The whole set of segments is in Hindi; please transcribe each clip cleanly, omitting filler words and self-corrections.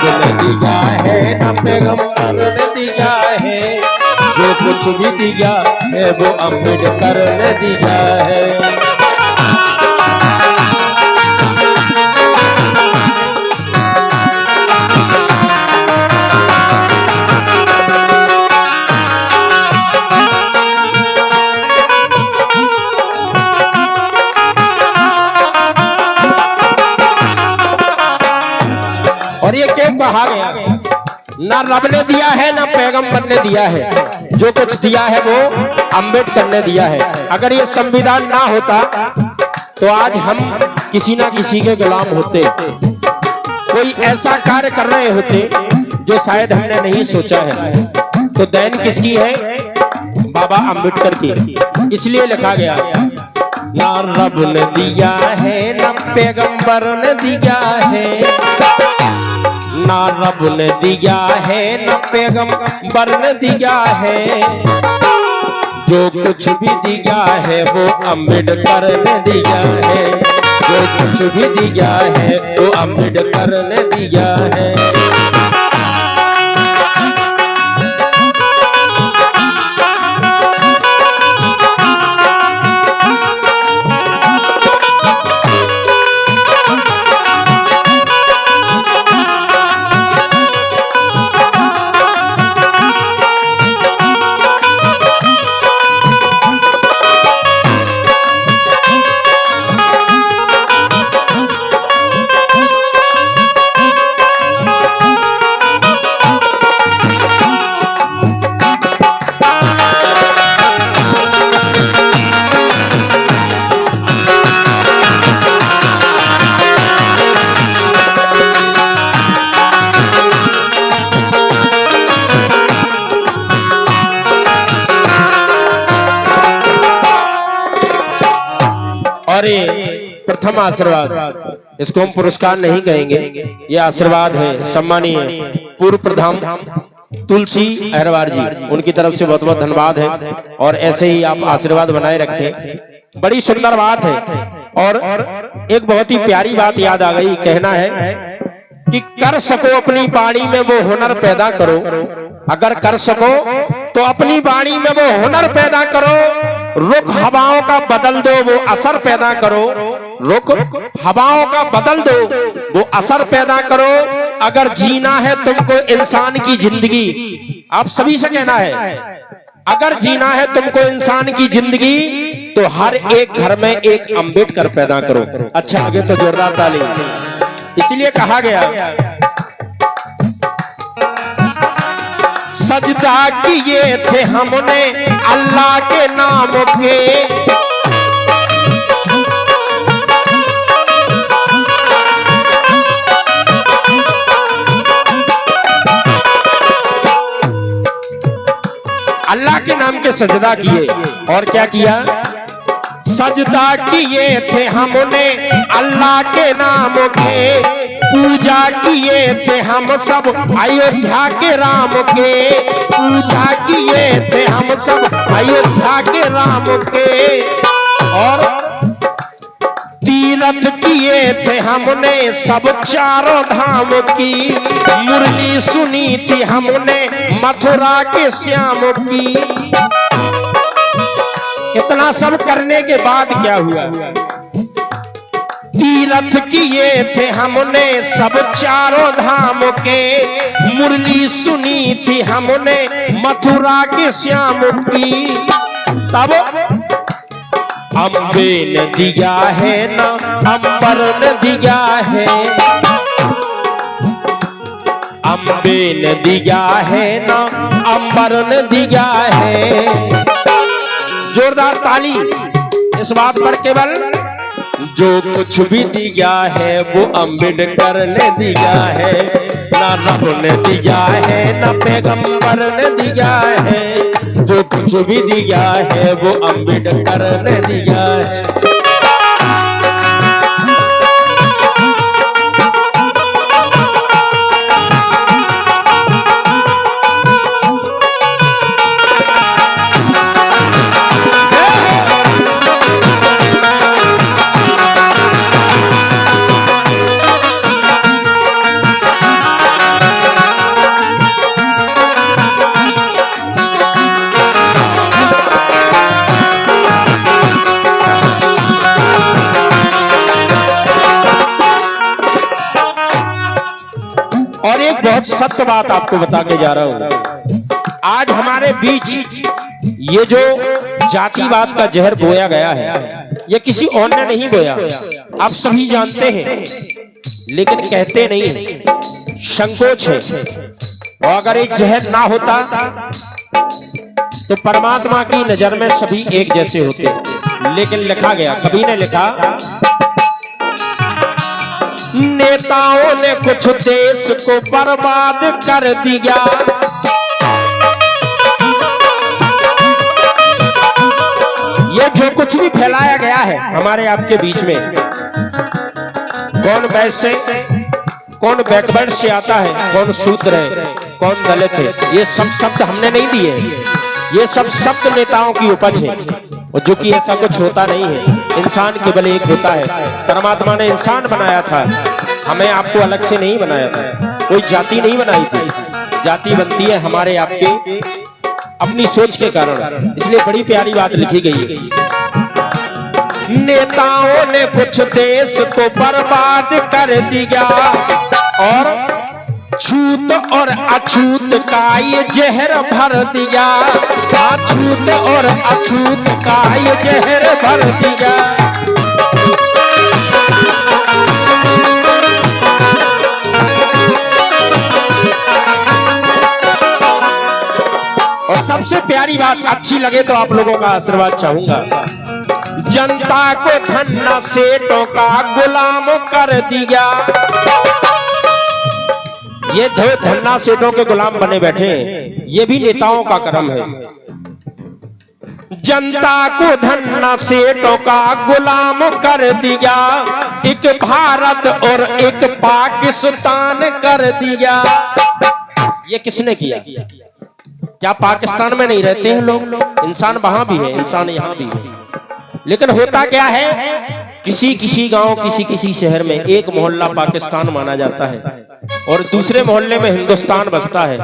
ने दिया है न पैगंबर ने दिया है, जो कुछ भी दिया है वो अम्बेडकर ने दिया है। और ये क्यों कहा गया, ना रब ने दिया है ना पैगंबर ने दिया है, जो कुछ दिया है वो अम्बेडकर ने दिया है। अगर ये संविधान ना होता तो आज हम किसी ना किसी के गुलाम होते, कोई ऐसा कार्य कर रहे होते जो शायद हमने नहीं सोचा है। तो देन किसकी है? बाबा अम्बेडकर की। इसलिए लिखा गया, ना रब ने दिया है ना पैगंबर ने दिया है, ना रब ने दिया है न पैगंबर ने दिया है, जो कुछ भी दिया है वो अम्बेडकर ने दिया है, जो कुछ भी दिया है वो अम्बेडकर ने दिया है। और ये प्रथम आशीर्वाद, इसको हम पुरस्कार नहीं कहेंगे, ये आशीर्वाद है सम्मानीय पूर्व प्रधान तुलसी अहरवार जी, उनकी तरफ से बहुत बहुत धन्यवाद है। और ऐसे ही आप आशीर्वाद बनाए रखें। बड़ी सुंदर बात है। और एक बहुत ही प्यारी बात याद आ गई, कहना है कि कर सको अपनी वाणी में वो हुनर पैदा करो, अगर कर सको तो अपनी वाणी में वो हुनर पैदा करो, रुख हवाओं का बदल दो वो असर पैदा करो, रुख हवाओं का बदल दो वो असर पैदा करो। अगर जीना है तुमको इंसान की जिंदगी, आप सभी से कहना है, अगर जीना है तुमको इंसान की जिंदगी तो हर एक घर में एक अम्बेडकर पैदा करो। अच्छा लगे तो जोरदार ताली। इसलिए कहा गया, सजदा किए थे हमने अल्लाह के नाम के, अल्लाह के नाम के सजदा किए। और क्या किया? सजदा किए थे हमने अल्लाह के नाम के, पूजा किए थे हम सब अयोध्या के राम के, पूजा किए थे हम सब अयोध्या के राम के। और तीरथ किए थे हमने सब चारों धाम की, मुरली सुनी थी हमने मथुरा के श्याम की। इतना सब करने के बाद क्या हुआ? तीरथ किए थे हमने सब चारों धाम के, मुरली सुनी थी हमने मथुरा के श्याम की। तब अम्बे ने दिया है ना अंबर ने दिया है, अम्बे ने दिया है ना अंबर ने दिया है। जोरदार ताली इस बात पर केवल, जो कुछ भी दिया है वो अम्बेडकर ने दिया है, ना रब ने दिया है ना पैगंबर ने दिया है, जो कुछ भी दिया है वो अम्बेडकर ने दिया है। और एक बहुत सत्य बात आपको बता के जा रहा हूं, आज हमारे बीच ये जो जातिवाद का जहर बोया गया है, ये किसी और ने नहीं बोया, आप सभी जानते हैं, लेकिन कहते नहीं है, संकोच है। और अगर एक जहर ना होता तो परमात्मा की नजर में सभी एक जैसे होते। लेकिन लिखा गया, कवि ने लिखा, नेताओं ने कुछ देश को बर्बाद कर दिया, ये जो कुछ भी फैलाया गया है हमारे आपके बीच में, कौन वैश्य कौन बैकवर्ड से आता है, कौन शूद्र है, कौन दलित है, ये सब शब्द हमने नहीं दिए, ये सब शब्द नेताओं की उपज है। और जो कि ऐसा कुछ होता नहीं है, इंसान केवल एक होता है। परमात्मा ने इंसान बनाया था, हमें आपको अलग से नहीं बनाया था, कोई जाति नहीं बनाई थी। जाति बनती है हमारे आपके अपनी सोच के कारण। इसलिए बड़ी प्यारी बात लिखी गई है, नेताओं ने कुछ देश को बर्बाद कर दिया और छूत और अछूत का ये जहर भर दिया, अछूत और अछूत का ये जहर भर दिया। और सबसे प्यारी बात, अच्छी लगे तो आप लोगों का आशीर्वाद चाहूंगा, जनता को धन्ना सेठों का गुलाम कर दिया। ये धन्ना सेठों के गुलाम बने बैठे, ये भी नेताओं का कर्म है। जनता को धन्ना सेठों का गुलाम कर दिया, एक भारत और एक पाकिस्तान कर दिया। ये किसने किया? क्या पाकिस्तान में नहीं रहते हैं लोग? इंसान वहां भी है, इंसान यहां भी है। लेकिन होता क्या है, किसी किसी गांव, किसी किसी शहर में एक मोहल्ला पाकिस्तान माना जाता है और दूसरे मोहल्ले में हिंदुस्तान बसता है।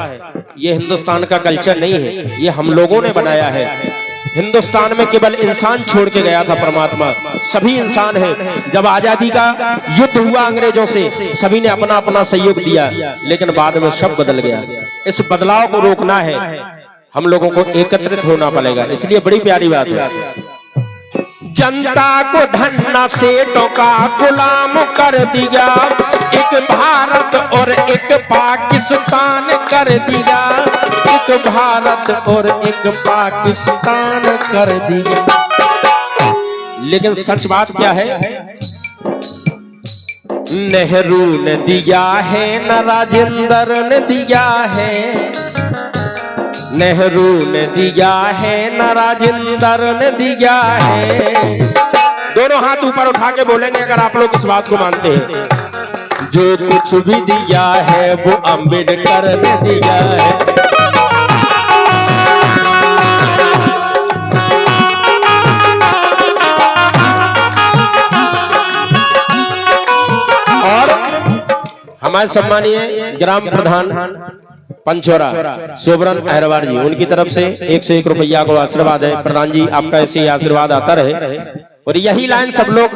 ये हिंदुस्तान का कल्चर नहीं है, ये हम लोगों ने बनाया है। हिंदुस्तान में केवल इंसान छोड़ के गया था परमात्मा, सभी इंसान है। जब आजादी का युद्ध हुआ अंग्रेजों से, सभी ने अपना अपना सहयोग दिया, लेकिन बाद में सब बदल गया। इस बदलाव को रोकना है, हम लोगों को एकत्रित होना पड़ेगा। इसलिए बड़ी प्यारी बात है, जनता को धन्ना सेठों का गुलाम कर दिया, एक भारत और एक पाकिस्तान कर दिया, एक भारत और एक पाकिस्तान कर दिया। लेकिन सच बात क्या है, नेहरू ने दिया है न राजेंद्र ने दिया है, नेहरू ने दिया है न राजेंद्र ने दिया है। दोनों हाथ ऊपर उठा के बोलेंगे अगर आप लोग इस बात को मानते हैं। जो कुछ भी दिया है वो अंबेडकर ने दिया है। और हमारे सम्मानीय ग्राम प्रधान पंचोरा सोबरन अहरवार जी, उनकी तरफ से 101 रुपया को आशीर्वाद है। प्रधान जी, आपका ऐसे ही आशीर्वाद आता रहे। और यही लाइन सब लोग,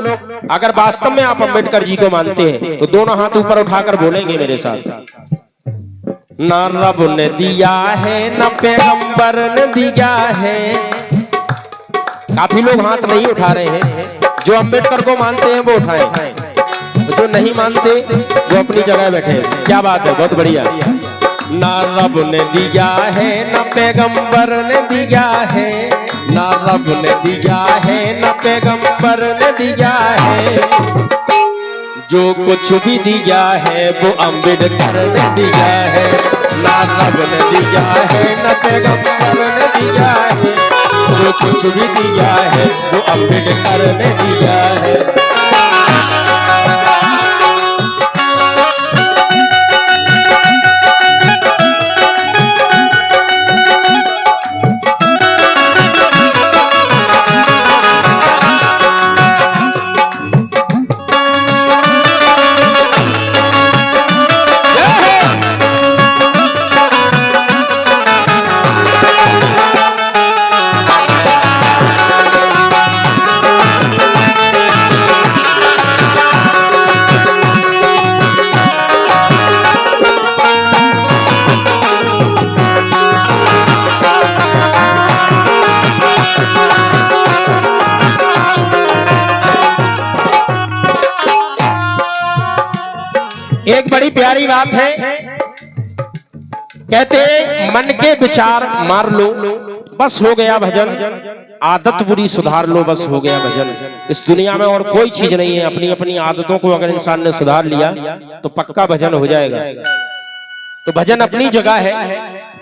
अगर वास्तव में आप अंबेडकर जी को मानते हैं तो दोनों हाथ ऊपर उठाकर बोलेंगे मेरे साथ, न रब ने दिया है न पैगंबर ने दिया है। काफी लोग हाथ नहीं उठा रहे हैं, जो अंबेडकर को मानते हैं वो उठाएं, जो नहीं मानते वो अपनी जगह बैठे। क्या बात है, बहुत बढ़िया। ना रब ने दिया है न पैगंबर ने दिया है, ना रब ने दिया है न पैगंबर ने दिया है। जो कुछ भी दिया है वो अंबेडकर ने दिया है। ना रब ने दिया है न पैगंबर ने दिया है, जो कुछ भी दिया है वो अंबेडकर ने दिया है। प्यारी बात है। कहते मन के विचार मार लो बस हो गया भजन, आदत बुरी सुधार लो बस हो गया भजन। इस दुनिया में और कोई चीज नहीं है, अपनी अपनी आदतों को अगर इंसान ने सुधार लिया तो पक्का भजन हो जाएगा। तो भजन अपनी जगह है,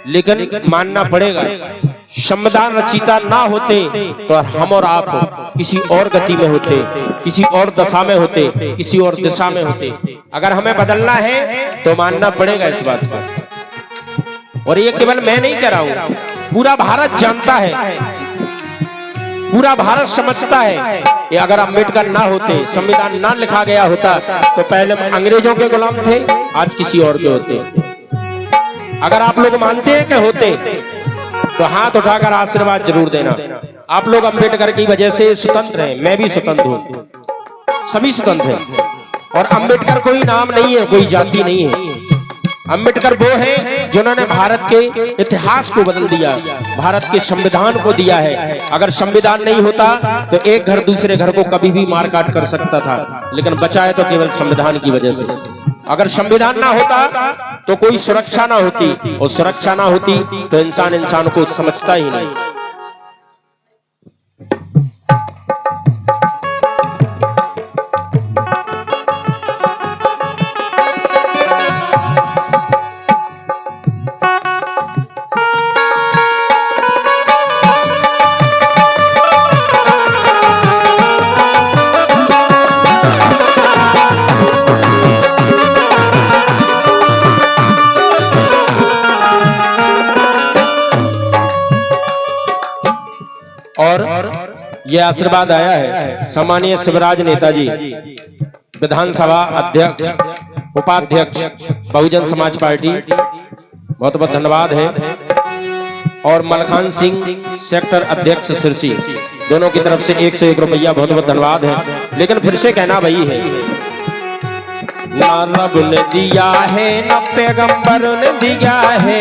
लेकिन मानना पड़ेगा श्रमदान रचिता ना होते तो हम और आप किसी और गति में होते, किसी और दशा में होते, किसी और दिशा में होते। अगर हमें बदलना है तो मानना पड़ेगा इस बात पर। और ये केवल मैं नहीं कह रहा हूं, पूरा भारत जानता है, पूरा भारत समझता है कि अगर अम्बेडकर ना होते, संविधान ना लिखा गया होता तो पहले अंग्रेजों के गुलाम थे, आज किसी और के होते। अगर आप लोग मानते हैं कि होते तो हाथ उठाकर आशीर्वाद जरूर देना। आप लोग अम्बेडकर की वजह से स्वतंत्र हैं, मैं भी स्वतंत्र हूं, सभी स्वतंत्र हैं। और अम्बेडकर कोई नाम नहीं है, कोई जाति नहीं है। अम्बेडकर वो हैं जिन्होंने भारत के इतिहास को बदल दिया, भारत के संविधान को दिया है। अगर संविधान नहीं होता तो एक घर दूसरे घर को कभी भी मार काट कर सकता था, लेकिन बचा है तो केवल संविधान की वजह से। अगर संविधान ना होता तो कोई सुरक्षा ना होती, और सुरक्षा ना होती तो इंसान इंसान को समझता ही नहीं। और यह आशीर्वाद आया है सम्मानीय शिवराज नेताजी, विधानसभा अध्यक्ष, उपाध्यक्ष, बहुजन समाज पार्टी, बहुत बहुत धन्यवाद है। और मलखान सिंह सेक्टर अध्यक्ष सिरसी, दोनों की तरफ से 101 रुपया बहुत बहुत धन्यवाद है। लेकिन फिर से कहना वही है, ना रब ने दिया है न पैगंबर ने दिया है,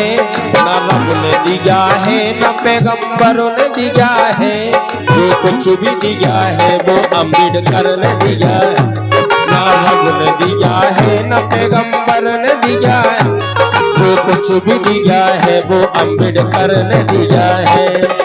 ना रब ने दिया है न पैगंबर ने दिया है, जो कुछ भी दिया है वो अम्बेडकर ने दिया है। ना रब ने दिया है न पैगंबर ने दिया है, जो कुछ भी दिया है वो अम्बेडकर ने दिया है।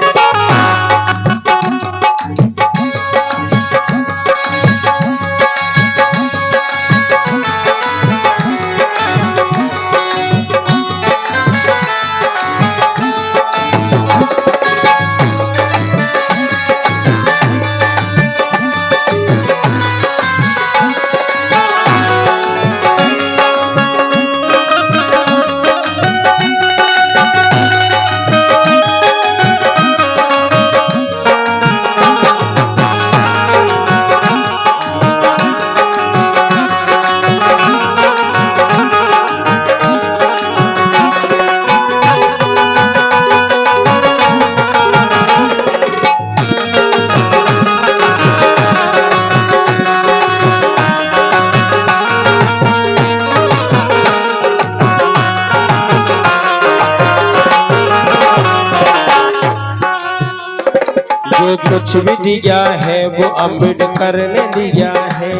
जो कुछ भी दिया है वो अम्बेडकर ने दिया है,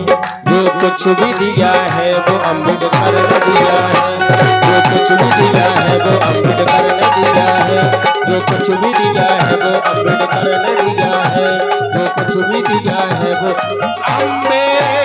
जो कुछ भी दिया है वो अम्बेडकर ने दिया है, जो कुछ भी दिया है वो अम्बेडकर ने दिया है, जो कुछ भी दिया है वो अम्बेडकर ने दिया है, जो कुछ भी दिया है वो अम्बेडकर